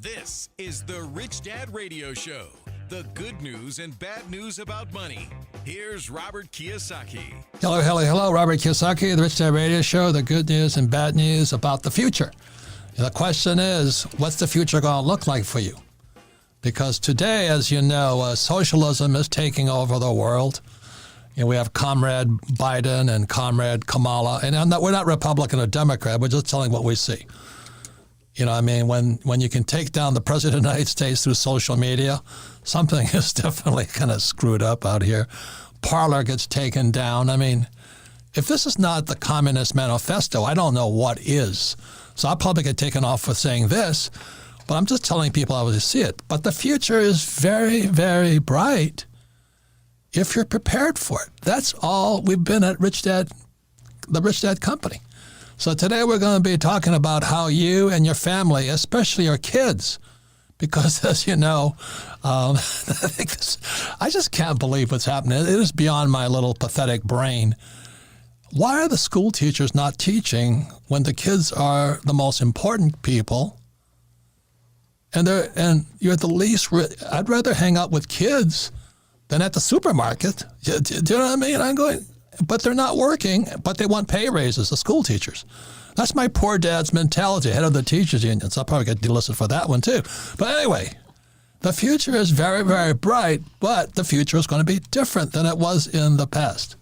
This is the Rich Dad Radio Show. The good news and bad news about money. Here's Robert Kiyosaki. Hello. Robert Kiyosaki, the Rich Dad Radio Show. The good news and bad news about the future. And the question is, what's the future going to look like for you? Because today, as you know, socialism is taking over the world. You know, we have Comrade Biden and Comrade Kamala. And we're not Republican or Democrat. We're just telling what we see. You know, I mean, when you can take down the President of the United States through social media, something is definitely kind of screwed up out here. Parler gets taken down. I mean, if this is not the Communist Manifesto, I don't know what is. So I'll probably get taken off for saying this, but I'm just telling people how to see it. But the future is very, very bright if you're prepared for it. That's all we've been at Rich Dad, the Rich Dad Company. So today we're going to be talking about how you and your family, especially your kids, because as you know, I just can't believe what's happening. It is beyond my little pathetic brain. Why are the school teachers not teaching when the kids are the most important people? And you're the least. I'd rather hang out with kids than at the supermarket. Do you know what I mean? I'm going. But they're not working, but they want pay raises, the school teachers. That's my poor dad's mentality, head of the teachers union. So I'll probably get delisted for that one too. But anyway, the future is very, very bright, but the future is going to be different than it was in the past.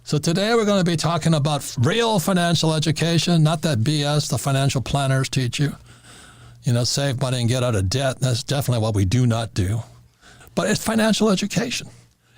So today we're going to be talking about real financial education, not that BS the financial planners teach you. You know, save money and get out of debt. That's definitely what we do not do. But it's financial education.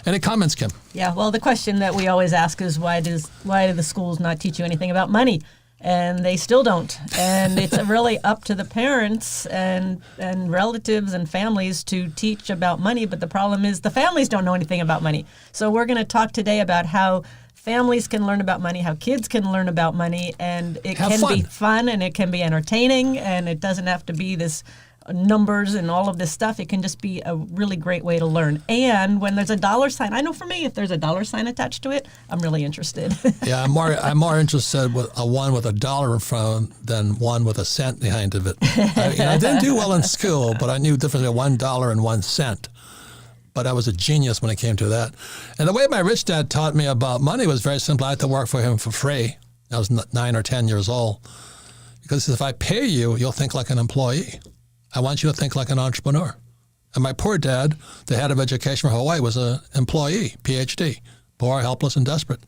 Any comments, Kim? Yeah, well, the question that we always ask is why do the schools not teach you anything about money? And they still don't. And it's really up to the parents and relatives and families to teach about money. But the problem is the families don't know anything about money. So we're going to talk today about how families can learn about money, how kids can learn about money, and it can be fun and it can be entertaining, and it doesn't have to be this numbers and all of this stuff. It can just be a really great way to learn. And when there's a dollar sign, I know for me, if there's a dollar sign attached to it, I'm really interested. Yeah, I'm more interested with a one with a dollar in front than one with a cent behind of it. I didn't do well in school, but I knew the difference between $1 and 1 cent. But I was a genius when it came to that. And the way my rich dad taught me about money was very simple. I had to work for him for free. I was 9 or 10 years old. Because if I pay you, you'll think like an employee. I want you to think like an entrepreneur. And my poor dad, the head of education for Hawaii, was an employee, PhD, poor, helpless, and desperate.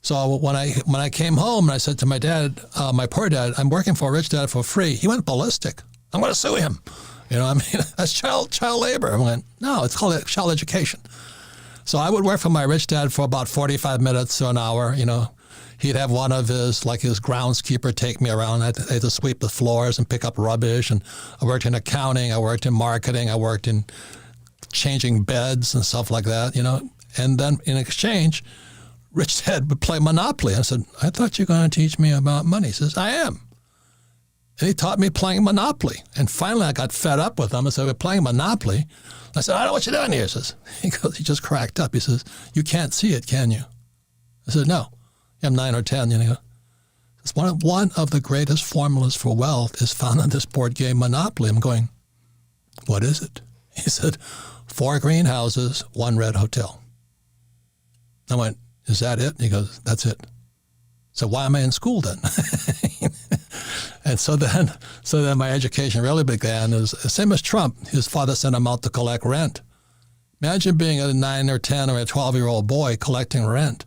So when I came home and I said to my dad, my poor dad, I'm working for a rich dad for free, he went ballistic. I'm going to sue him. You know, I mean, that's child labor. I went, no, it's called child education. So I would work for my rich dad for about 45 minutes to an hour, you know. He'd have one of his groundskeeper take me around. I had to sweep the floors and pick up rubbish. And I worked in accounting. I worked in marketing. I worked in changing beds and stuff like that, you know. And then in exchange, Rich Dad would play Monopoly. I said, I thought you were going to teach me about money. He says, I am. And he taught me playing Monopoly. And finally, I got fed up with him. I said, we're playing Monopoly. I said, I don't know what you're doing here. He just cracked up. He says, you can't see it, can you? I said, no. I'm 9 or 10, you know. It's one of the greatest formulas for wealth is found in this board game Monopoly. I'm going, what is it? He said, 4 greenhouses, 1 red hotel. I went, is that it? He goes, that's it. So why am I in school then? And so then my education really began. It was the same as Trump. His father sent him out to collect rent. Imagine being a 9 or 10 or a 12-year-old boy collecting rent.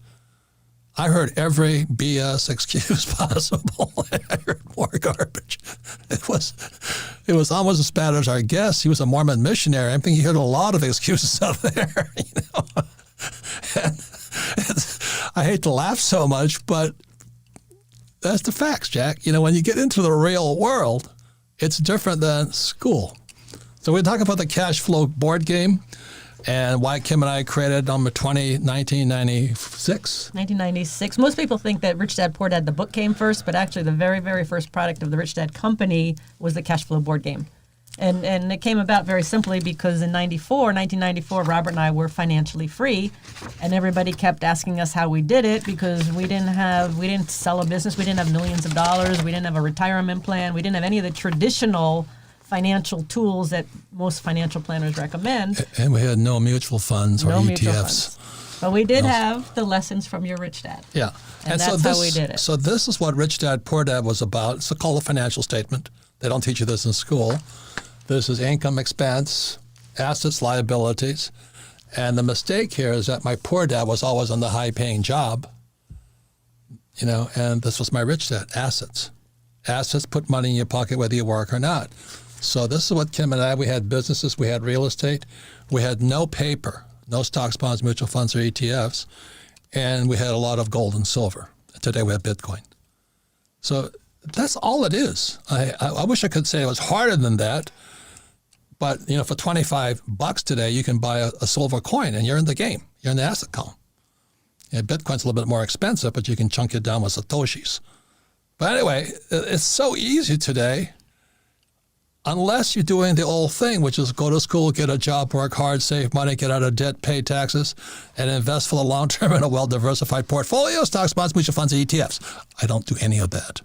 I heard every BS excuse possible. I heard more garbage. It was almost as bad as our guest. He was a Mormon missionary. I think he heard a lot of excuses out there. You know, and I hate to laugh so much, but that's the facts, Jack. You know, when you get into the real world, it's different than school. So we're talking about the cash flow board game. And why Kim and I created number 20, 1996. 1996. Most people think that Rich Dad, Poor Dad, the book came first, but actually the very, very first product of the Rich Dad Company was the cash flow board game. And it came about very simply because in 1994, Robert and I were financially free, and everybody kept asking us how we did it because we didn't sell a business, we didn't have millions of dollars, we didn't have a retirement plan, we didn't have any of the traditional financial tools that most financial planners recommend. And we had no mutual funds or No ETFs. mutual funds. But we did have the lessons from your Rich Dad. Yeah. And that's how we did it. So this is what Rich Dad, Poor Dad was about. It's called a financial statement. They don't teach you this in school. This is income, expense, assets, liabilities. And the mistake here is that my poor dad was always on the high-paying job, and this was my rich dad, assets. Assets put money in your pocket whether you work or not. So this is what Kim and I, we had businesses, we had real estate, we had no paper, no stocks, bonds, mutual funds, or ETFs, and we had a lot of gold and silver. Today we have Bitcoin. So that's all it is. I wish I could say it was harder than that, but for $25 today, you can buy a silver coin and you're in the game. You're in the asset column. Bitcoin's a little bit more expensive, but you can chunk it down with Satoshis. But anyway, it's so easy today, unless you're doing the old thing, which is go to school, get a job, work hard, save money, get out of debt, pay taxes, and invest for the long term in a well-diversified portfolio, stocks, bonds, mutual funds, and ETFs. I don't do any of that.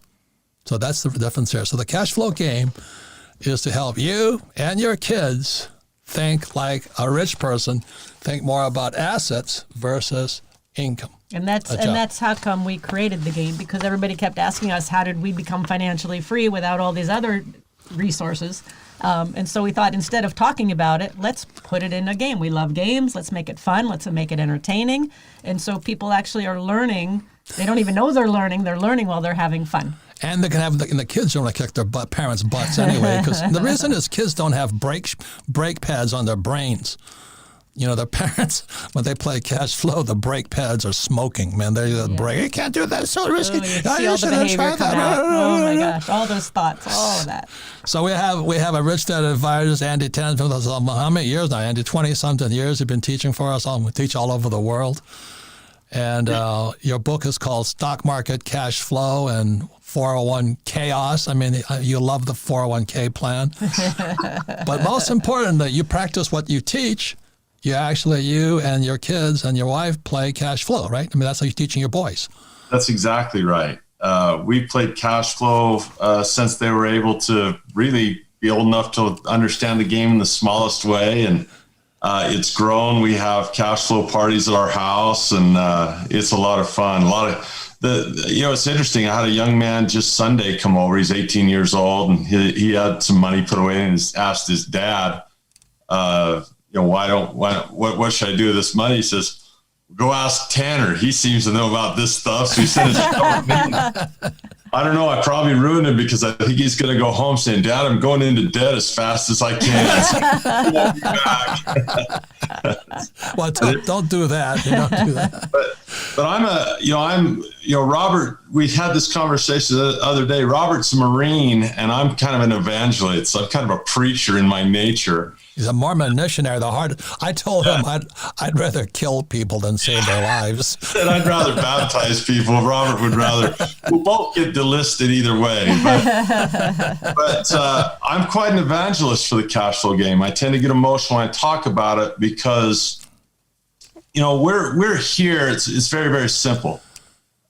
So that's the difference there. So the cash flow game is to help you and your kids think like a rich person, think more about assets versus income. And that's how come we created the game, because everybody kept asking us, how did we become financially free without all these other resources? And so we thought, instead of talking about it, let's put it in a game. We love games. Let's make it fun. Let's make it entertaining. And so people actually are learning. They don't even know they're learning. They're learning while they're having fun. And they can have, and the kids don't want to kick their parents' butts anyway, because the reason is kids don't have brake pads on their brains. Their parents, when they play cash flow, the brake pads are smoking, man. They're brake. You can't do that. It's so risky. You see all the behavior come out. Oh my gosh, all those thoughts, all of that. So we have a Rich Dad advisor, Andy Tennant, with us how many years now? Andy, 20-something years. He's been teaching for us. We teach all over the world. And your book is called Stock Market Cash Flow and 401 Chaos. I mean, you love the 401k plan. But most important, that you practice what you teach. You and your kids and your wife play cash flow, right? I mean, that's how you're teaching your boys. That's exactly right. We played cash flow since they were able to really be old enough to understand the game in the smallest way. And it's grown. We have cash flow parties at our house, and it's a lot of fun. It's interesting. I had a young man just Sunday come over. He's 18 years old, and he had some money put away, and asked his dad, what should I do with this money? He says, go ask Tanner. He seems to know about this stuff. So he said, I don't know. I probably ruined him, because I think he's going to go home saying, Dad, I'm going into debt as fast as I can. Well, don't do that. You don't do that. But Robert, we had this conversation the other day. Robert's a Marine, and I'm kind of an evangelist. So I'm kind of a preacher in my nature. He's a Mormon missionary. I told him I'd rather kill people than save their lives. And I'd rather baptize people. Robert would rather. We'll both get delisted either way. But I'm quite an evangelist for the cash flow game. I tend to get emotional when I talk about it, because we're here. It's very, very simple.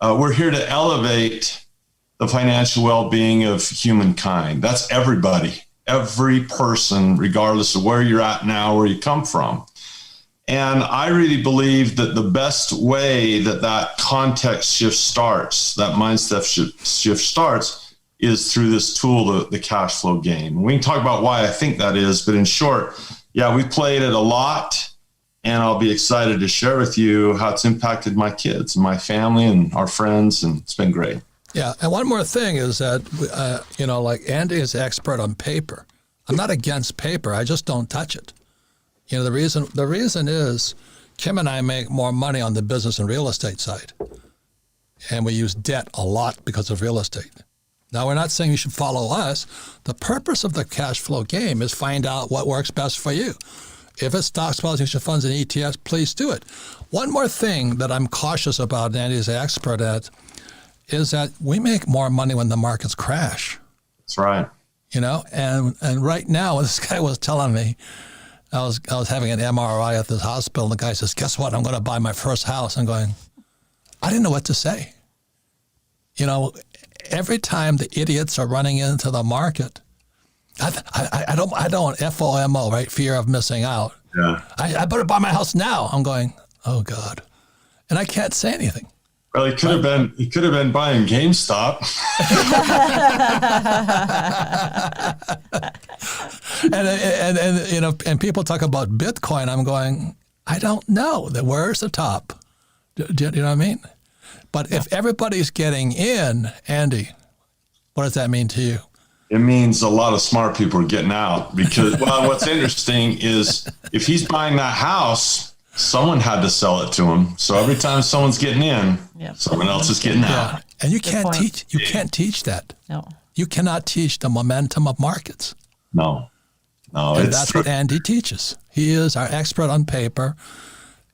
We're here to elevate the financial well-being of humankind. That's everybody. Every person, regardless of where you're at now, where you come from. And I really believe that the best way that context shift starts, that mindset shift starts, is through this tool, the cash flow game. We can talk about why I think that is, but in short, we played it a lot, and I'll be excited to share with you how it's impacted my kids and my family and our friends, and it's been great. Yeah, and one more thing is that, like Andy is expert on paper. I'm not against paper. I just don't touch it. The reason is Kim and I make more money on the business and real estate side, and we use debt a lot because of real estate. Now, we're not saying you should follow us. The purpose of the cash flow game is find out what works best for you. If it's stocks, bonds, mutual funds, and ETFs, please do it. One more thing that I'm cautious about, and Andy is an expert at, is that we make more money when the markets crash. That's right. And right now, this guy was telling me, I was having an MRI at this hospital, and the guy says, guess what? I'm going to buy my first house. I'm going, I didn't know what to say. Every time the idiots are running into the market, I don't FOMO, right? Fear of missing out. Yeah. I better buy my house now. I'm going, oh God. And I can't say anything. Well, he could have been buying GameStop. and people talk about Bitcoin. I'm going, I don't know. Where's the top? Do you know what I mean? But if everybody's getting in, Andy, what does that mean to you? It means a lot of smart people are getting out because, well, what's interesting is if he's buying that house, someone had to sell it to him. So every time someone's getting in, someone else is getting out. And you can't teach that. No. You cannot teach the momentum of markets. No. And that's what Andy teaches. He is our expert on paper.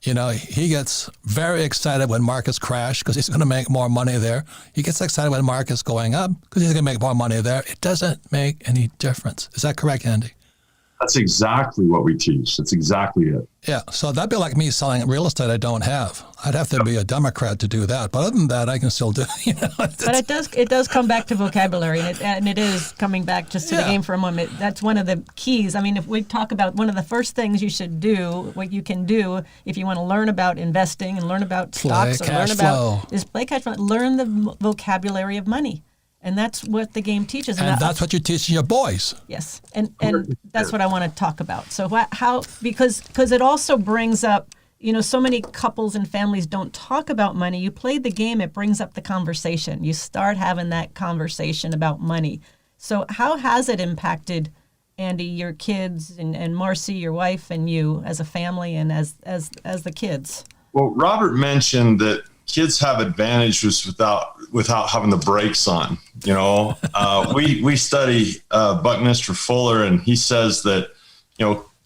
He gets very excited when markets crash because he's going to make more money there. He gets excited when markets going up because he's going to make more money there. It doesn't make any difference. Is that correct, Andy? That's exactly what we teach. That's exactly it. Yeah. So that'd be like me selling real estate I don't have. I'd have to be a Democrat to do that. But other than that, I can still do. But it does come back to vocabulary, and it is coming back just to the game for a moment. That's one of the keys. I mean, if we talk about one of the first things you should do, what you can do if you want to learn about investing and learn about stocks or learn about is play cash flow. Learn the vocabulary of money. And that's what the game teaches. And that's what you're teaching your boys. Yes. And that's what I want to talk about. So because it also brings up, so many couples and families don't talk about money. You play the game, it brings up the conversation. You start having that conversation about money. So how has it impacted, Andy, your kids and Marcy, your wife, and you as a family and as the kids? Well, Robert mentioned that kids have advantages without having the brakes on. We study Buckminster Fuller, and he says that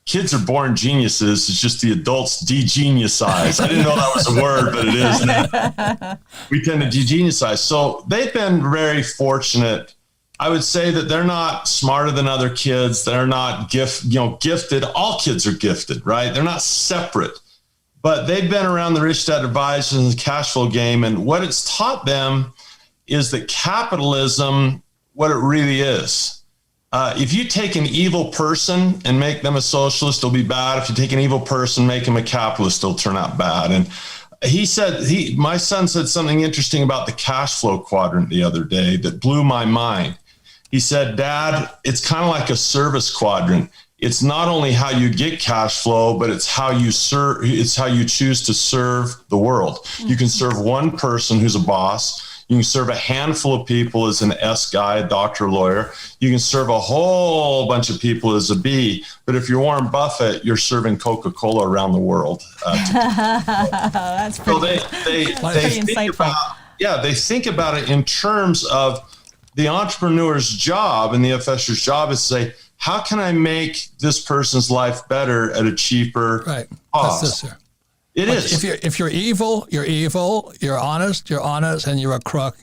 kids are born geniuses. It's just the adults de-geniusize. I didn't know that was a word, but it is now. We tend to de-geniusize. So they've been very fortunate. I would say that they're not smarter than other kids. They're not gifted. All kids are gifted, right? They're not separate. But they've been around the Rich Dad Advisors and the cash flow game. And what it's taught them is that capitalism, what it really is. If you take an evil person and make them a socialist, it'll be bad. If you take an evil person, make him a capitalist, it'll turn out bad. And my son said something interesting about the cash flow quadrant the other day that blew my mind. He said, Dad, it's kind of like a service quadrant. It's not only how you get cash flow, but it's how you serve. It's how you choose to serve the world. You can serve one person who's a boss. You can serve a handful of people as an S guy, a doctor, lawyer. You can serve a whole bunch of people as a B. But if you're Warren Buffett, you're serving Coca-Cola around the world. That's pretty, so they think insightful. They think about it in terms of the entrepreneur's job and the investor's job is to say, how can I make this person's life better at a cheaper cost? That's this here. It is. If you're evil, you're evil. You're honest, and you're a crook,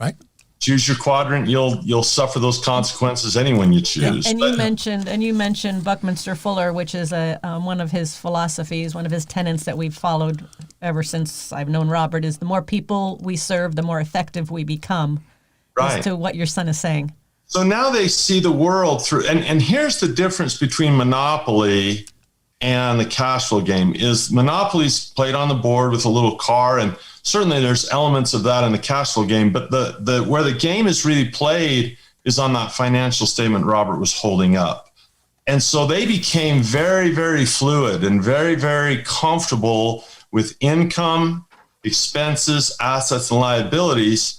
right? Choose your quadrant. You'll suffer those consequences anyone you choose. Yeah. And you mentioned Buckminster Fuller, which is one of his philosophies, one of his tenets that we've followed ever since I've known Robert. Is the more people we serve, the more effective we become. Right. As to what your son is saying. So now they see the world through, and here's the difference between Monopoly and the cash flow game is Monopoly's played on the board with a little car, and certainly there's elements of that in the cash flow game, but the where the game is really played is on that financial statement Robert was holding up. And so they became very, very fluid and very, very comfortable with income, expenses, assets, and liabilities.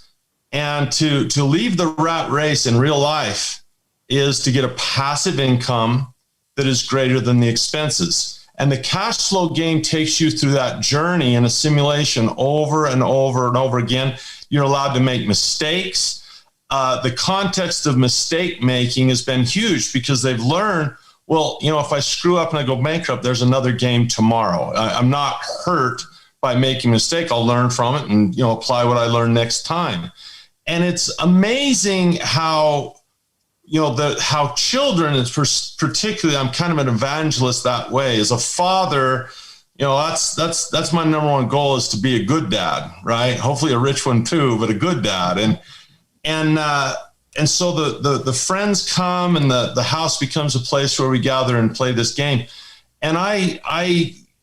And to leave the rat race in real life is to get a passive income that is greater than the expenses. And the cash flow game takes you through that journey in a simulation over and over and over again. You're allowed to make mistakes. The context of mistake making has been huge because they've learned, well, if I screw up and I go bankrupt, there's another game tomorrow. I'm not hurt by making a mistake. I'll learn from it and apply what I learned next time. And it's amazing how, how children, particularly, I'm kind of an evangelist that way. As a father, that's my number one goal is to be a good dad, right? Hopefully a rich one too, but a good dad. And and so the friends come, and the house becomes a place where we gather and play this game. And I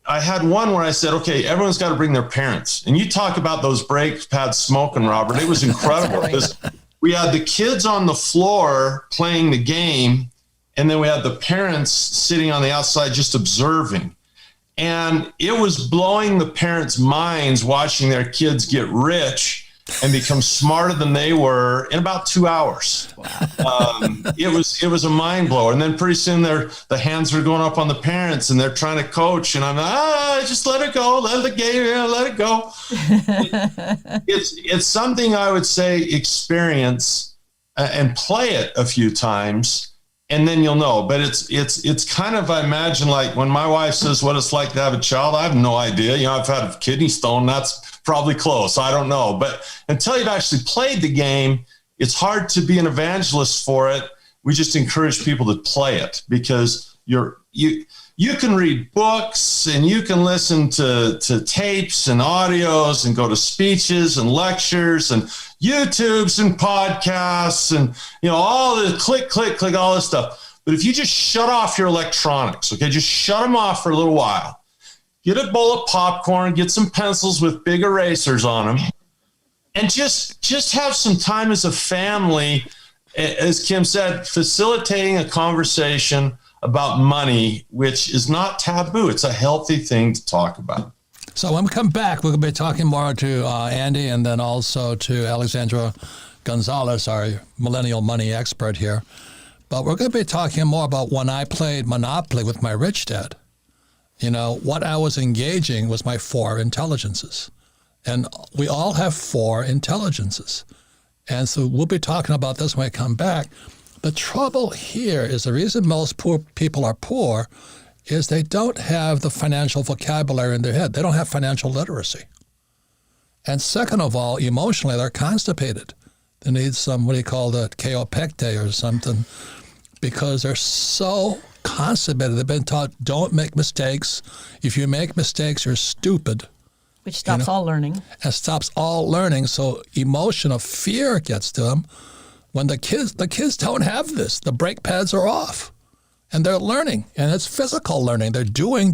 had one where I said, okay, everyone's got to bring their parents. And you talk about those brake pads smoking, Robert. It was incredible because we had the kids on the floor playing the game, and then we had the parents sitting on the outside just observing. And it was blowing the parents' minds watching their kids get rich and become smarter than they were in about 2 hours. Wow. It was a mind blower. And then pretty soon the hands are going up on the parents, and they're trying to coach. And I'm like, just let it go, let the game, let it go. It's something I would say experience and play it a few times, and then you'll know. But it's kind of, I imagine, like when my wife says what it's like to have a child, I have no idea. You know, I've had a kidney stone. That's probably close. I don't know. But until you've actually played the game, it's hard to be an evangelist for it. We just encourage people to play it, because you can read books, and you can listen to tapes and audios, and go to speeches and lectures and YouTubes and podcasts, and all the click, all this stuff. But if you just shut off your electronics, okay, just shut them off for a little while. Get a bowl of popcorn, get some pencils with big erasers on them, and just have some time as a family, as Kim said, facilitating a conversation about money, which is not taboo. It's a healthy thing to talk about. So when we come back, we're going to be talking more to Andy, and then also to Alexandra Gonzalez, our millennial money expert here. But we're going to be talking more about when I played Monopoly with my rich dad. What I was engaging was my 4 intelligences. And we all have 4 intelligences. And so we'll be talking about this when we come back. The trouble here is the reason most poor people are poor is they don't have the financial vocabulary in their head. They don't have financial literacy. And second of all, emotionally, they're constipated. They need some, what do you call that, kaopecte or something, because they're so constipated. They've been taught, don't make mistakes. If you make mistakes, you're stupid. Which stops all learning. And stops all learning. So emotion of fear gets to them. When the kids don't have this. The brake pads are off. And they're learning. And it's physical learning. They're doing.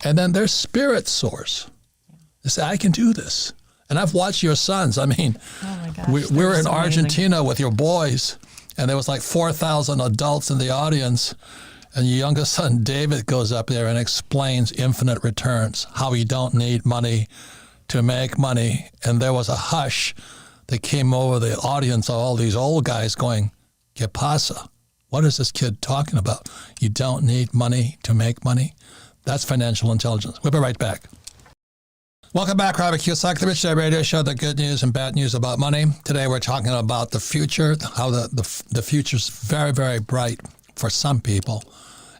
And then their spirit soars. They say, I can do this. And I've watched your sons. I mean, oh my gosh, we were in so Argentina amazing. with your boys. And there was like 4,000 adults in the audience. And your youngest son, David, goes up there and explains infinite returns, how you don't need money to make money. And there was a hush that came over the audience, all these old guys going, ¿Qué pasa? What is this kid talking about? You don't need money to make money? That's financial intelligence. We'll be right back. Welcome back, Robert Kiyosaki, the Rich Dad Radio Show, the good news and bad news about money. Today we're talking about the future, how the future's very, very bright for some people,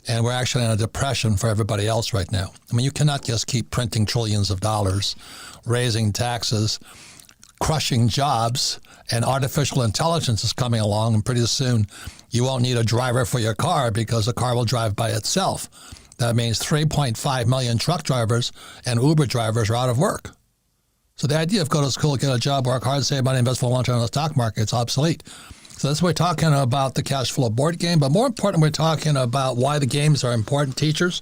and we're actually in a depression for everybody else right now. I mean, you cannot just keep printing trillions of dollars, raising taxes, crushing jobs, and artificial intelligence is coming along, and pretty soon you won't need a driver for your car because the car will drive by itself. That means 3.5 million truck drivers and Uber drivers are out of work. So the idea of go to school, get a job, work hard, save money, invest for the long term in the stock market is obsolete. So that's what we're talking about, the cash flow board game. But more important, we're talking about why the games are important teachers.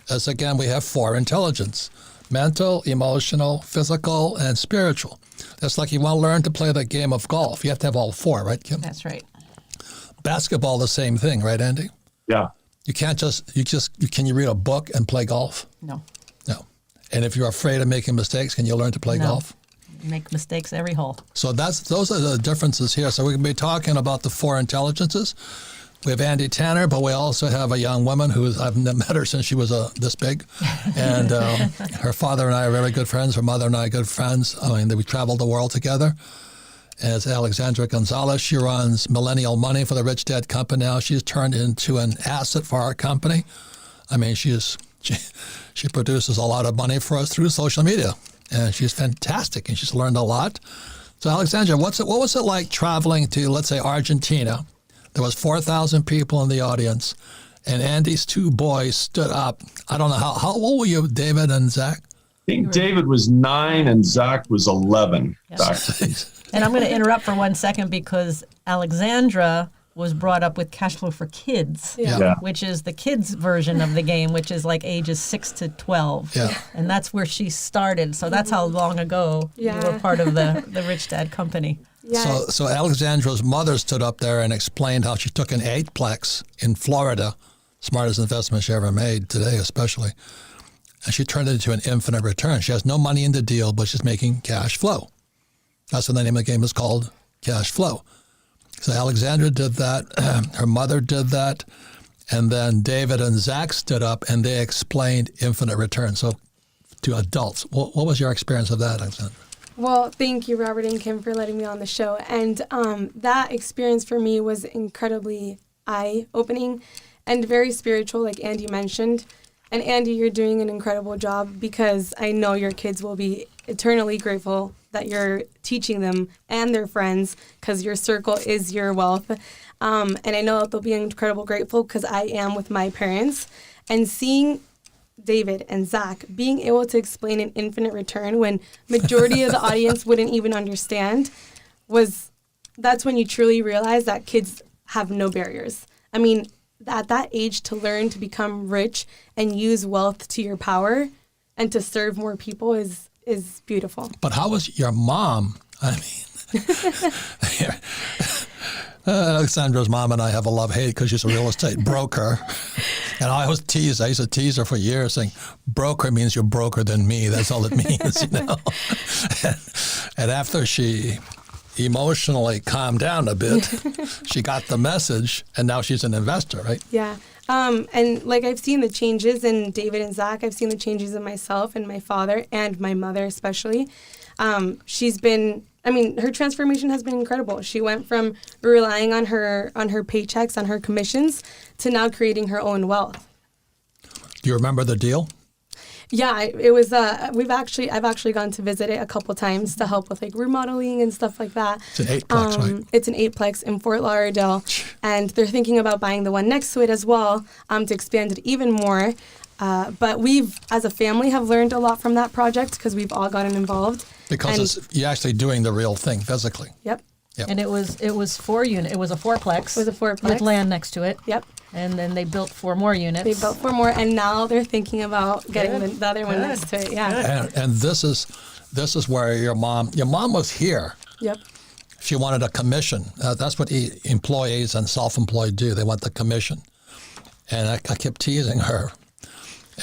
As again, we have 4 intelligence: mental, emotional, physical, and spiritual. That's like you want to learn to play the game of golf. You have to have all 4, right, Kim? That's right. Basketball, the same thing, right, Andy? Yeah. You can't can you read a book and play golf? No. No. And if you're afraid of making mistakes, can you learn to play golf? Make mistakes every hole. So those are the differences here. So we're going to be talking about the 4 intelligences. We have Andy Tanner, but we also have a young woman I've met her since she was this big. And her father and I are very good friends. Her mother and I are good friends. I mean, we traveled the world together. As Alexandra Gonzalez, she runs Millennial Money for the Rich Dad Company now. She's turned into an asset for our company. I mean, she produces a lot of money for us through social media, and she's fantastic, and she's learned a lot. So, Alexandra, what was it like traveling to, let's say, Argentina? There was 4,000 people in the audience, and Andy's 2 boys stood up. I don't know, how old were you, David and Zach? I think David was 9 and Zach was 11. Yes. And I'm going to interrupt for 1 second because Alexandra was brought up with Cashflow for Kids, Yeah. which is the kids version of the game, which is like ages 6 to 12. Yeah. And that's where she started. So that's how long ago you were part of the Rich Dad company. Yeah. So Alexandra's mother stood up there and explained how she took an 8-plex in Florida, smartest investment she ever made today especially, and she turned it into an infinite return. She has no money in the deal, but she's making cash flow. That's what the name of the game is called, cash flow. So Alexandra did that, her mother did that, and then David and Zach stood up and they explained infinite return. So to adults, what was your experience of that, Alexandra? Well, thank you, Robert and Kim, for letting me on the show. And that experience for me was incredibly eye-opening and very spiritual, like Andy mentioned. And Andy, you're doing an incredible job because I know your kids will be eternally grateful that you're teaching them and their friends because your circle is your wealth. And I know that they'll be incredibly grateful because I am with my parents. And seeing David and Zach being able to explain an infinite return when majority of the audience wouldn't even understand that's when you truly realize that kids have no barriers. I mean, at that age to learn to become rich and use wealth to your power and to serve more people is beautiful. But how was your mom? I mean, Alexandra's mom and I have a love-hate because she's a real estate broker. And I used to tease her for years saying, broker means you're broker than me. That's all it means, you know. And after she emotionally calmed down a bit, she got the message, and now she's an investor, right? Yeah. And like I've seen the changes in David and Zach. I've seen the changes in myself and my father and my mother especially. Her transformation has been incredible. She went from relying on her paychecks, on her commissions, to now creating her own wealth. Do you remember the deal? Yeah, it was. I've actually gone to visit it a couple times to help with like remodeling and stuff like that. It's an 8-plex, right? It's an 8-plex in Fort Lauderdale, and they're thinking about buying the one next to it as well to expand it even more. But we've, as a family, have learned a lot from that project because we've all gotten involved. Because you're actually doing the real thing physically. Yep. And it was 4 unit. It was a 4-plex. It was a 4-plex with land next to it. Yep. And then they built 4 more units. They built 4 more, and now they're thinking about getting the other one next to it. Yeah. And this is where your mom was here. Yep. She wanted a commission. That's what employees and self-employed do. They want the commission. And I kept teasing her.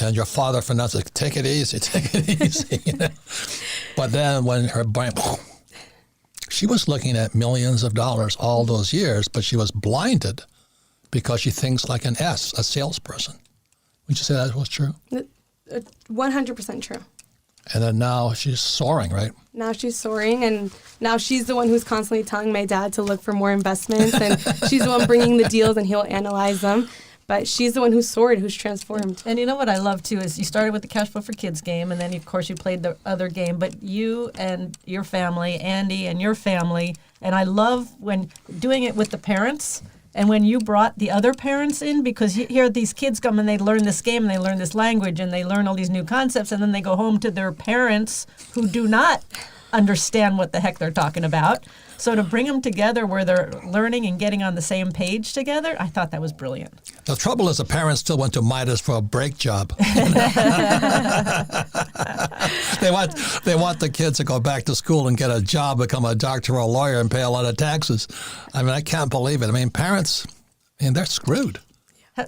And your father, Fernando, said, take it easy. You know? But then when her brain, she was looking at millions of dollars all those years, but she was blinded because she thinks like an a salesperson. Would you say that was true? 100% true. And then now she's soaring, right? Now she's soaring, and now she's the one who's constantly telling my dad to look for more investments, and she's the one bringing the deals, and he'll analyze them. But she's the one who's soared, who's transformed. And you know what I love, too, is you started with the Cashflow for Kids game, and then, of course, you played the other game. But you and your family, Andy and your family, and I love when doing it with the parents and when you brought the other parents in, because here these kids come and they learn this game and they learn this language and they learn all these new concepts, and then they go home to their parents who do not understand what the heck they're talking about. So to bring them together where they're learning and getting on the same page together, I thought that was brilliant. The trouble is the parents still went to Midas for a break job. They want the kids to go back to school and get a job, become a doctor or a lawyer, and pay a lot of taxes. I mean, I can't believe it. I mean, parents, they're screwed.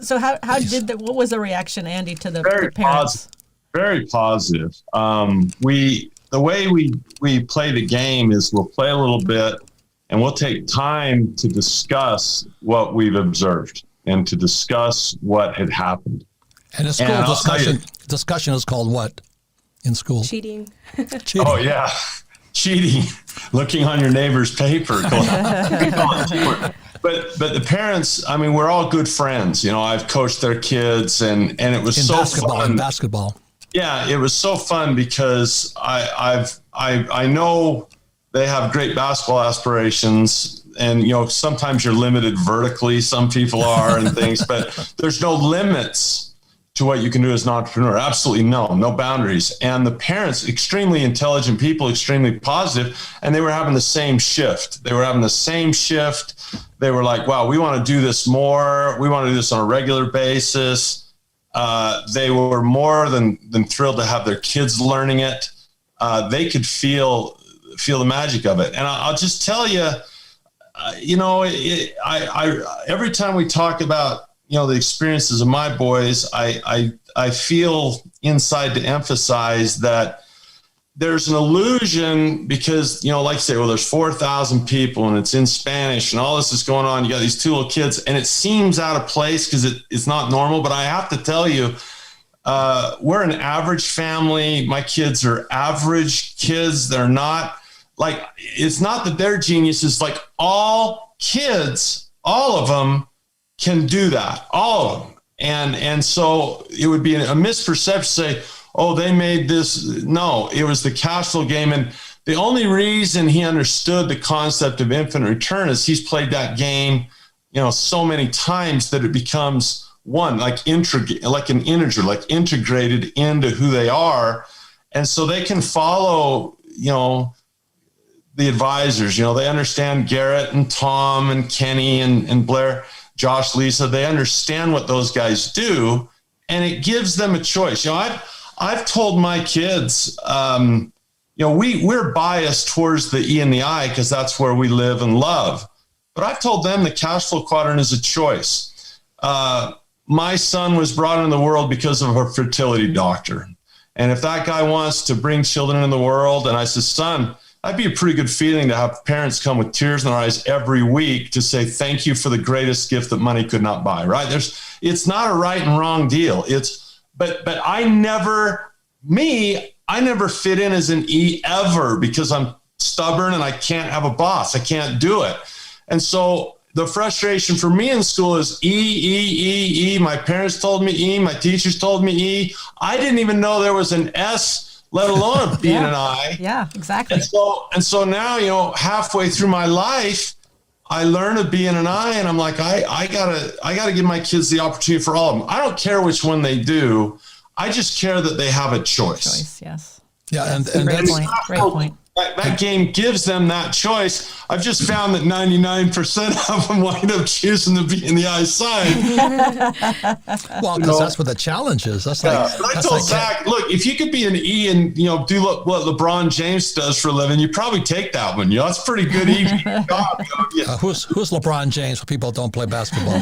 So what was the reaction, Andy, to the Very parents? Very positive. The way we play the game is we'll play a little bit and we'll take time to discuss what we've observed and to discuss what had happened. And a school discussion is called what in school? Cheating. Cheating. Oh, yeah. Cheating. Looking on your neighbor's paper. But the parents, I mean, we're all good friends. You know, I've coached their kids and it was so fun. In basketball. Yeah, it was so fun because I know they have great basketball aspirations, and sometimes you're limited vertically. Some people are and things, but there's no limits to what you can do as an entrepreneur? Absolutely no boundaries. And the parents, extremely intelligent people, extremely positive, and they were having the same shift. They were like, wow, we want to do this more. We want to do this on a regular basis. They were more than thrilled to have their kids learning it. They could feel the magic of it. And I'll just tell you, every time we talk about, the experiences of my boys, I feel inside to emphasize that there's an illusion because, like I say, well, there's 4,000 people and it's in Spanish and all this is going on. You got these two little kids and it seems out of place because it's not normal. But I have to tell you, we're an average family. My kids are average kids. They're not like, it's not that they're geniuses. Like all kids, all of them can do that, all of them. And so it would be a misperception to say, oh, they made this. No, it was the cash flow game. And the only reason he understood the concept of infinite return is he's played that game, so many times that it becomes one, like an integer, like integrated into who they are. And so they can follow, the advisors, they understand Garrett and Tom and Kenny and Blair, Josh, Lisa, they understand what those guys do, and it gives them a choice. I've told my kids, we're biased towards the E and the I because that's where we live and love. But I've told them the cash flow quadrant is a choice. My son was brought into the world because of a fertility doctor. And if that guy wants to bring children in the world, and I said, son, that'd be a pretty good feeling to have parents come with tears in their eyes every week to say, thank you for the greatest gift that money could not buy, right? It's not a right and wrong deal. But I never fit in as an E ever because I'm stubborn and I can't have a boss. I can't do it. And so the frustration for me in school is E. My parents told me E. My teachers told me E. I didn't even know there was an S, let alone a B and an I. Yeah, exactly. And so now, halfway through my life, I learn a B and an I, and I'm like, I gotta give my kids the opportunity for all of them. I don't care which one they do. I just care that they have a choice. Yes. Yeah, yes. and Great that's point. Great point. That game gives them that choice. I've just found that 99% of them wind up choosing the B and the I side. Well, because that's what the challenge is. That's like. But I told Zach, look, if you could be an E and do what LeBron James does for a living, you probably take that one. That's pretty good. Who's LeBron James? For people who don't play basketball.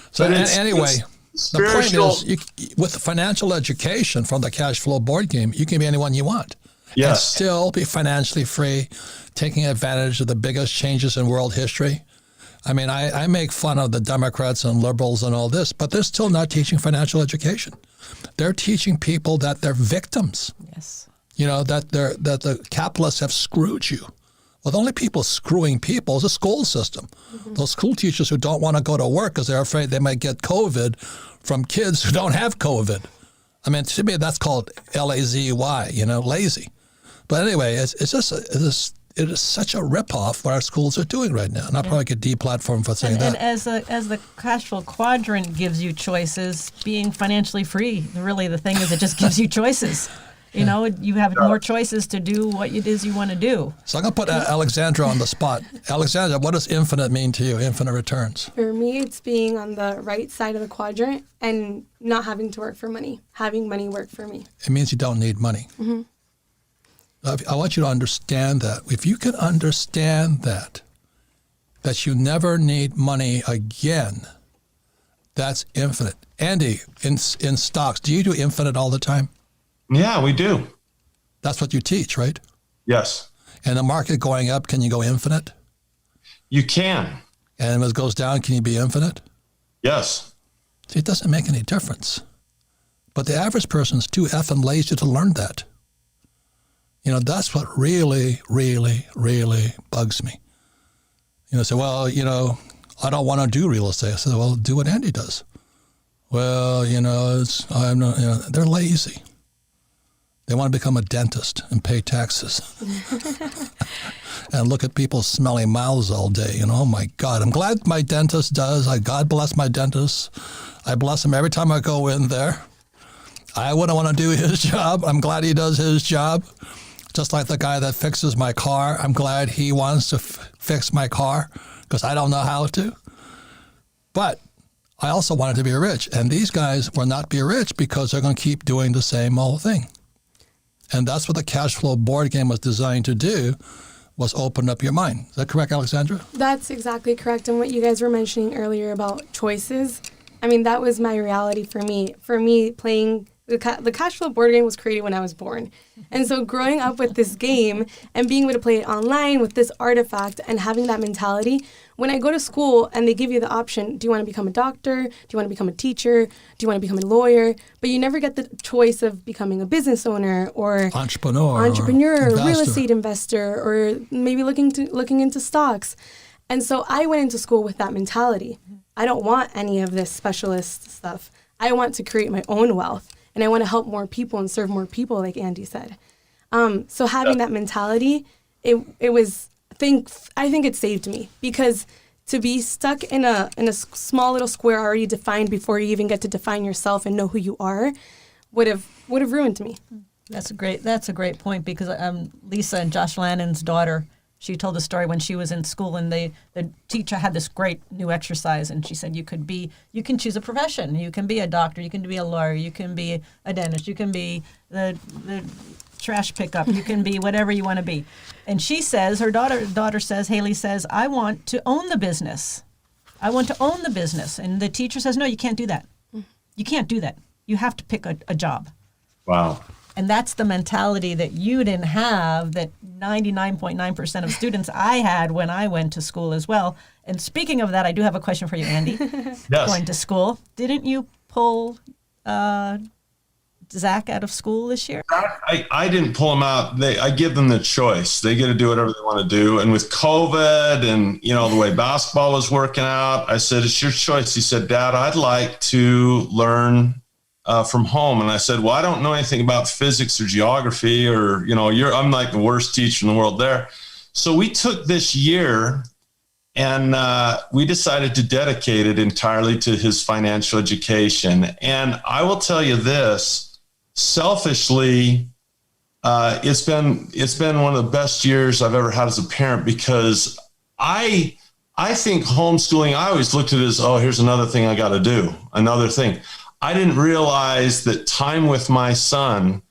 So anyway. The point is, with the financial education from the cash flow board game, you can be anyone you want. Yes. And still be financially free, taking advantage of the biggest changes in world history. I mean, I make fun of the Democrats and liberals and all this, but they're still not teaching financial education. They're teaching people that they're victims. Yes. That the capitalists have screwed you. Well, the only people screwing people is the school system. Mm-hmm. Those school teachers who don't want to go to work because they're afraid they might get COVID from kids who don't have COVID. I mean, to me, that's called lazy, lazy. But anyway, it is such a ripoff what our schools are doing right now. And I'll probably get deplatformed for saying that. And as the cash flow quadrant gives you choices, being financially free, really the thing is it just gives you choices. You have more choices to do what it is you want to do. So I'm going to put Alexandra on the spot. Alexandra, what does infinite mean to you, infinite returns? For me, it's being on the right side of the quadrant and not having to work for money, having money work for me. It means you don't need money. Mm-hmm. I want you to understand that. If you can understand that you never need money again, that's infinite. Andy, in stocks, do you do infinite all the time? Yeah, we do. That's what you teach, right? Yes. And the market going up, can you go infinite? You can. And if it goes down, can you be infinite? Yes. See, it doesn't make any difference. But the average person's too effing lazy to learn that. That's what really, really, really bugs me. Say, well, I don't want to do real estate. I said, well, do what Andy does. Well, they're lazy. They want to become a dentist and pay taxes. and look at people's smelly mouths all day. You know, oh my God. I'm glad my dentist does. God bless my dentist. I bless him every time I go in there. I wouldn't want to do his job. I'm glad he does his job. Just like the guy that fixes my car. I'm glad he wants to fix my car because I don't know how to. But I also wanted to be rich. And these guys will not be rich because they're going to keep doing the same old thing. And that's what the cash flow board game was designed to do, was open up your mind. Is that correct, Alexandra? That's exactly correct. And what you guys were mentioning earlier about choices, I mean, that was my reality for me. For me, playing the cash flow board game was created when I was born. And so growing up with this game and being able to play it online with this artifact and having that mentality, when I go to school and they give you the option, do you want to become a doctor? Do you want to become a teacher? Do you want to become a lawyer? But you never get the choice of becoming a business owner or entrepreneur, real estate investor, or maybe looking into stocks. And so I went into school with that mentality. I don't want any of this specialist stuff. I want to create my own wealth. And I want to help more people and serve more people, like Andy said. So having that mentality, it was, I think it saved me, because to be stuck in a small little square already defined before you even get to define yourself and know who you are would have ruined me. That's a great point, because Lisa and Josh Lannon's daughter, she told the story when she was in school, and the teacher had this great new exercise, and she said you can choose a profession. You can be a doctor, you can be a lawyer, you can be a dentist, you can be the trash pickup, you can be whatever you want to be. And she says, her daughter says, Haley says, I want to own the business. I want to own the business. And the teacher says, no, you can't do that. You can't do that. You have to pick a job. Wow. And that's the mentality that you didn't have, that 99.9% of students I had when I went to school as well. And speaking of that, I do have a question for you, Andy. Yes. Going to school, didn't you pull Zach out of school this year? I didn't pull him out. I give them the choice. They get to do whatever they want to do. And with COVID and, the way basketball was working out, I said, it's your choice. He said, Dad, I'd like to learn from home. And I said, well, I don't know anything about physics or geography, or, I'm like the worst teacher in the world there. So we took this year and we decided to dedicate it entirely to his financial education. And I will tell you this, selfishly, it's been one of the best years I've ever had as a parent, because I think homeschooling, I always looked at it as, oh, here's another thing I got to do, another thing. I didn't realize that time with my son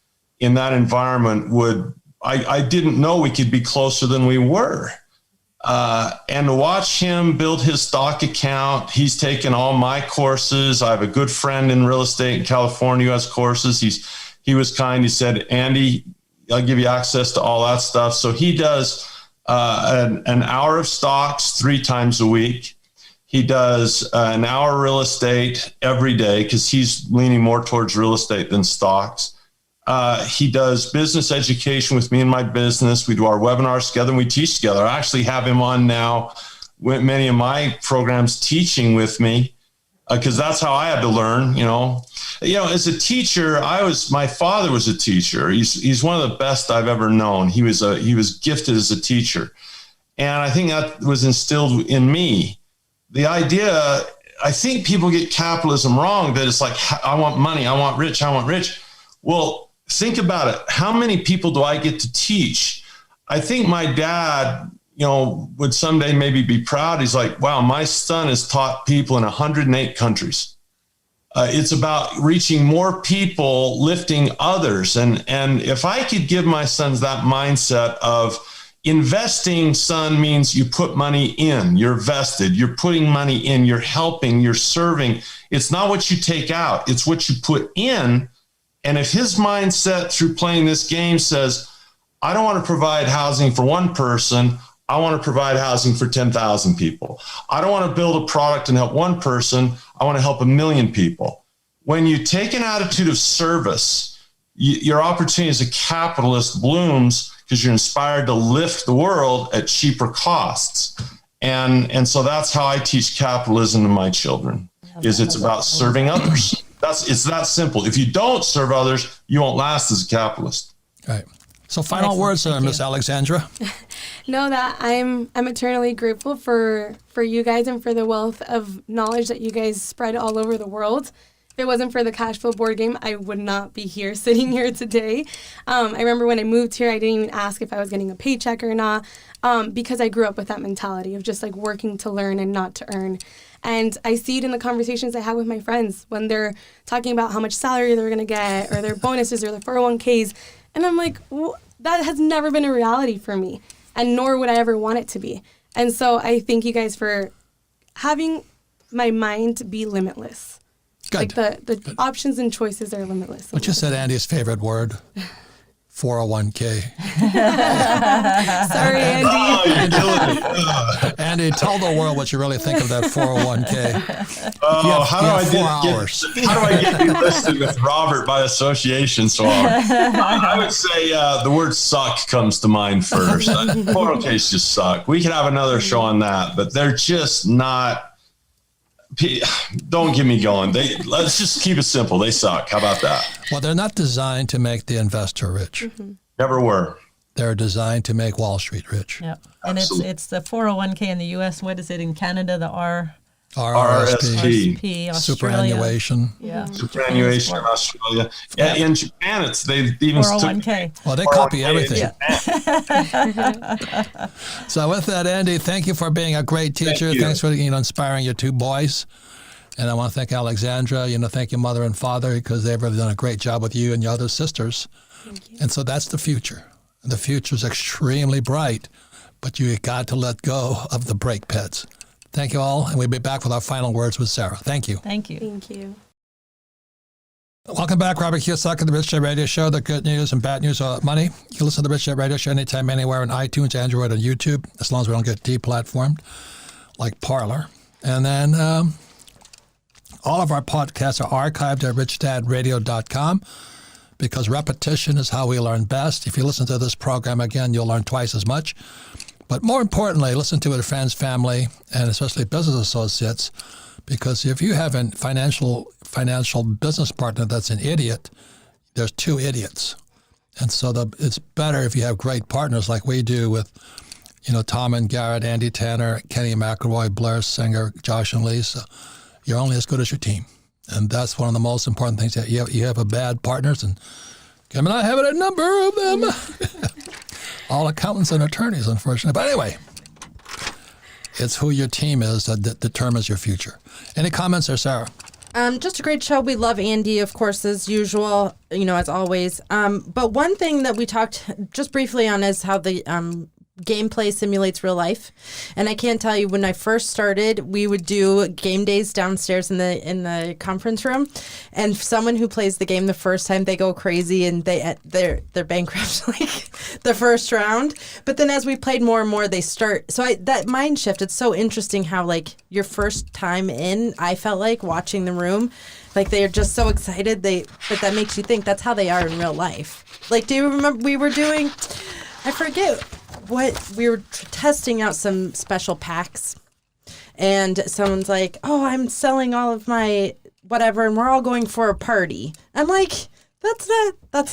in that environment I didn't know we could be closer than we were. And to watch him build his stock account, he's taken all my courses. I have a good friend in real estate in California who has courses. He was kind. He said, Andy, I'll give you access to all that stuff. So he does an hour of stocks 3 times a week. He does an hour real estate every day, because he's leaning more towards real estate than stocks. He does business education with me in my business. We do our webinars together and we teach together. I actually have him on now with many of my programs teaching with me, because that's how I had to learn, As a teacher, my father was a teacher. He's one of the best I've ever known. He was gifted as a teacher. And I think that was instilled in me. The idea, I think people get capitalism wrong, that it's like, I want money, I want rich. Well, think about it. How many people do I get to teach? I think my dad, would someday maybe be proud. He's like, wow, my son has taught people in 108 countries. It's about reaching more people, lifting others. And if I could give my sons that mindset of, investing, son, means you put money in, you're vested, you're putting money in, you're helping, you're serving. It's not what you take out, it's what you put in. And if his mindset through playing this game says, I don't want to provide housing for one person, I want to provide housing for 10,000 people. I don't want to build a product and help one person, I want to help 1 million people. When you take an attitude of service, your opportunity as a capitalist blooms, because you're inspired to lift the world at cheaper costs. And so that's how I teach capitalism to my children, is it's about serving others. It's that simple. If you don't serve others, you won't last as a capitalist. Right. So final Excellent. words, Thank Miss you. Alexandra. Know that I'm eternally grateful for you guys and for the wealth of knowledge that you guys spread all over the world. If it wasn't for the Cashflow board game, I would not be here sitting here today. I remember when I moved here, I didn't even ask if I was getting a paycheck or not, because I grew up with that mentality of just like working to learn and not to earn. And I see it in the conversations I have with my friends when they're talking about how much salary they're going to get or their bonuses or their 401ks. And I'm like, that has never been a reality for me, and nor would I ever want it to be. And so I thank you guys for having my mind be limitless. Good. Like the options and choices are limitless. What you said Andy's favorite word, 401k. Sorry, Andy. Oh, you're killing me. Andy, tell the world what you really think of that 401k. Oh, how do you have 4 hours. I get you listed with Robert by association? So I would say the word suck comes to mind first. 401ks just suck. We could have another show on that, but they're just not. Don't get me going. Let's just keep it simple. They suck. How about that? Well, they're not designed to make the investor rich. Mm-hmm. Never were. They're designed to make Wall Street rich. Yeah, and it's the 401k in the U.S. What is it in Canada? The RRSP, RSP, Australia. superannuation. Yeah, Superannuation in Australia. Yeah, in Japan, they even 401k. Well, they copy everything. Yeah. So with that, Andy, thank you for being a great teacher. Thank you. Thanks for inspiring your 2 boys. And I want to thank Alexandra. Thank your mother and father because they've really done a great job with you and your other sisters. Thank you. And so that's the future. The future is extremely bright, but you got to let go of the brake pads. Thank you all, and we'll be back with our final words with Sarah. Thank you. Thank you. Thank you. Welcome back, Robert Kiyosaki, the Rich Dad Radio Show, the good news and bad news about money. You can listen to the Rich Dad Radio Show anytime, anywhere on iTunes, Android, and YouTube, as long as we don't get deplatformed like Parler. And then all of our podcasts are archived at richdadradio.com because repetition is how we learn best. If you listen to this program again, you'll learn twice as much. But more importantly, listen to it with friends, family, and especially business associates, because if you have a financial business partner that's an idiot, there's 2 idiots. And so it's better if you have great partners like we do with, Tom and Garrett, Andy Tanner, Kenny McElroy, Blair Singer, Josh and Lisa. You're only as good as your team. And that's one of the most important things, that you have a bad partners, and Kim and I have a number of them. All accountants and attorneys, unfortunately. But anyway, it's who your team is that determines your future. Any comments there, Sarah? Just a great show. We love Andy, of course, as usual, as always. But one thing that we talked just briefly on is how the gameplay simulates real life. And I can't tell you, when I first started, we would do game days downstairs in the conference room, and someone who plays the game the first time, they go crazy and they're bankrupt like the first round. But then as we played more and more, they start. So that mind shift, it's so interesting how like your first time in, I felt like watching the room, like they're just so excited. But that makes you think that's how they are in real life. Like, do you remember we were doing, I forget what, we were testing out some special packs, and someone's like, oh, I'm selling all of my whatever, and we're all going for a party. I'm like, that's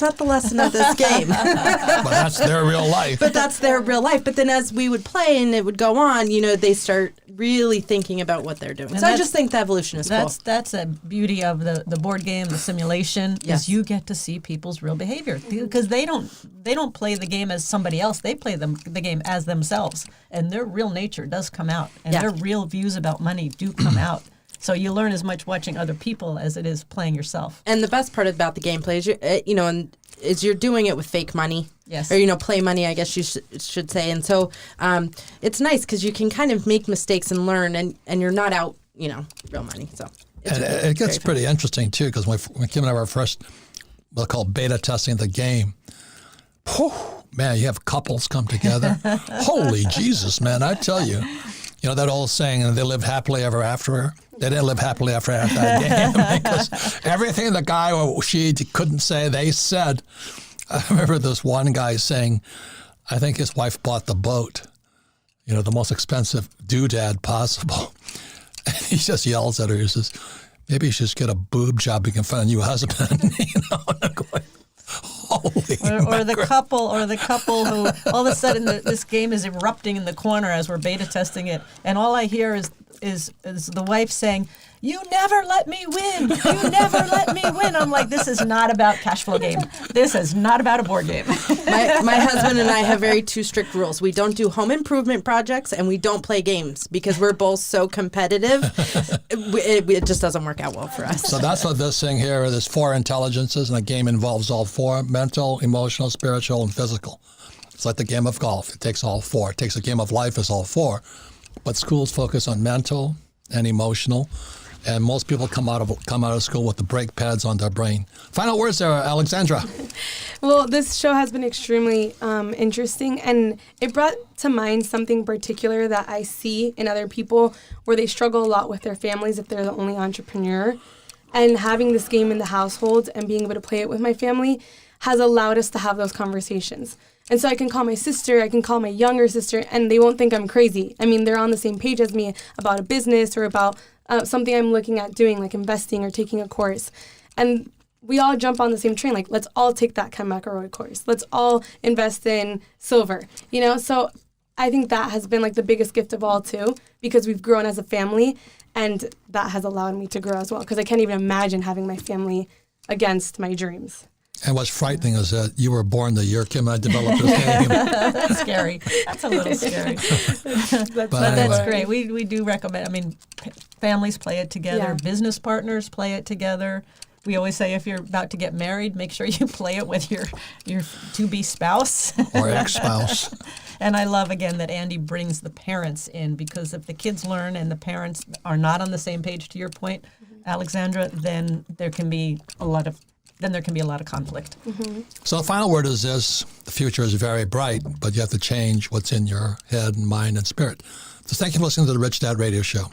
not the lesson of this game. But that's their real life. But that's their real life. But then as we would play and it would go on, they start really thinking about what they're doing. And so I just think the evolution is cool. That's a beauty of the board game, the simulation, Yes. is you get to see people's real behavior, because they don't play the game as somebody else. They play the game as themselves, and their real nature does come out, and Yeah. their real views about money do come out. So you learn as much watching other people as it is playing yourself. And the best part about the gameplay is you're doing it with fake money. Yes. Or, play money, I guess you should say. And so it's nice because you can kind of make mistakes and learn, and you're not out, real money. So it's And really it gets very pretty interesting, too, because when Kim and I were first, we'll call beta testing the game, whew, man, you have couples come together. Holy Jesus, man, I tell you. That old saying, they lived happily ever after. They didn't live happily after that game, because everything the guy or she couldn't say, they said. I remember this one guy saying, I think his wife bought the boat, the most expensive doodad possible. And he just yells at her. He says, maybe you should just get a boob job making fun of your husband. And I'm going, or the couple who all of a sudden this game is erupting in the corner as we're beta testing it, and all I hear is the wife saying, "You never let me win. You never let me win." I'm like, this is not about cash flow game. This is not about a board game. My husband and I have two strict rules. We don't do home improvement projects, and we don't play games because we're both so competitive. It just doesn't work out well for us. So that's what this thing here is. There's 4 intelligences, and the game involves all 4: mental, emotional, spiritual, and physical. It's like the game of golf. It takes all 4. It takes a game of life as all 4. But schools focus on mental and emotional. And most people come out of school with the brake pads on their brain. Final words there, Alexandra. Well, this show has been extremely interesting, and it brought to mind something particular that I see in other people where they struggle a lot with their families if they're the only entrepreneur. And having this game in the household and being able to play it with my family has allowed us to have those conversations. And so I can call my sister, I can call my younger sister, and they won't think I'm crazy. I mean, they're on the same page as me about a business or about something I'm looking at doing, like investing or taking a course. And we all jump on the same train, like, let's all take that Ken McElroy course. Let's all invest in silver, So I think that has been like the biggest gift of all, too, because we've grown as a family, and that has allowed me to grow as well, because I can't even imagine having my family against my dreams. And what's frightening is that you were born the year Kim and I developed this game. That's scary. That's a little scary. But that's great. We do recommend, families play it together. Yeah. Business partners play it together. We always say if you're about to get married, make sure you play it with your to-be spouse. Or ex-spouse. And I love, again, that Andy brings the parents in, because if the kids learn and the parents are not on the same page, to your point, Alexandra, then there can be a lot of conflict. Mm-hmm. So the final word is this: the future is very bright, but you have to change what's in your head and mind and spirit. So thank you for listening to the Rich Dad Radio Show.